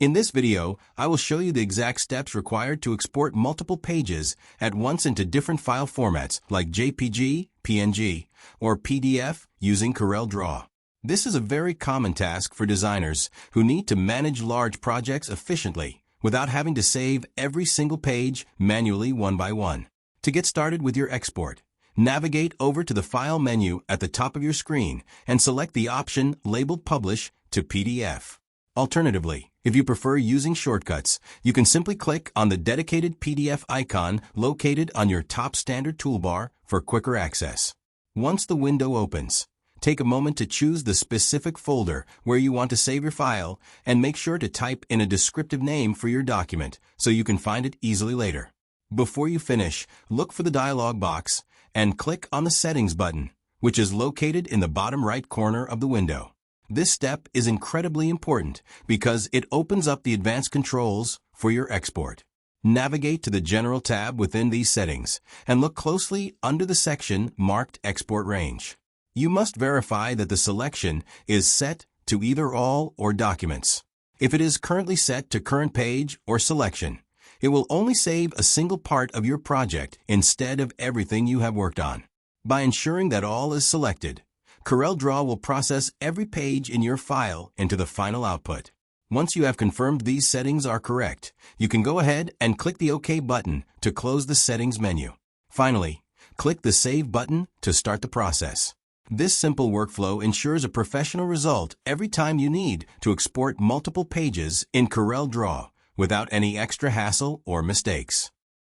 In this video, I will show you the exact steps required to export multiple pages at once into different file formats like JPG, PNG, or PDF using CorelDRAW. This is a very common task for designers who need to manage large projects efficiently without having to save every single page manually one by one. To get started with your export, navigate over to the File menu at the top of your screen and select the option labeled Publish to PDF. Alternatively, if you prefer using shortcuts, you can simply click on the dedicated PDF icon located on your top standard toolbar for quicker access. Once the window opens, take a moment to choose the specific folder where you want to save your file and make sure to type in a descriptive name for your document so you can find it easily later. Before you finish, look for the dialog box and click on the Settings button, which is located in the bottom right corner of the window. This step is incredibly important because it opens up the advanced controls for your export. Navigate to the General tab within these settings and look closely under the section marked Export Range. You must verify that the selection is set to either All or Documents. If it is currently set to Current Page or Selection, it will only save a single part of your project instead of everything you have worked on. By ensuring that all is selected, CorelDRAW will process every page in your file into the final output. Once you have confirmed these settings are correct, you can go ahead and click the OK button to close the Settings menu. Finally, click the Save button to start the process. This simple workflow ensures a professional result every time you need to export multiple pages in CorelDRAW without any extra hassle or mistakes.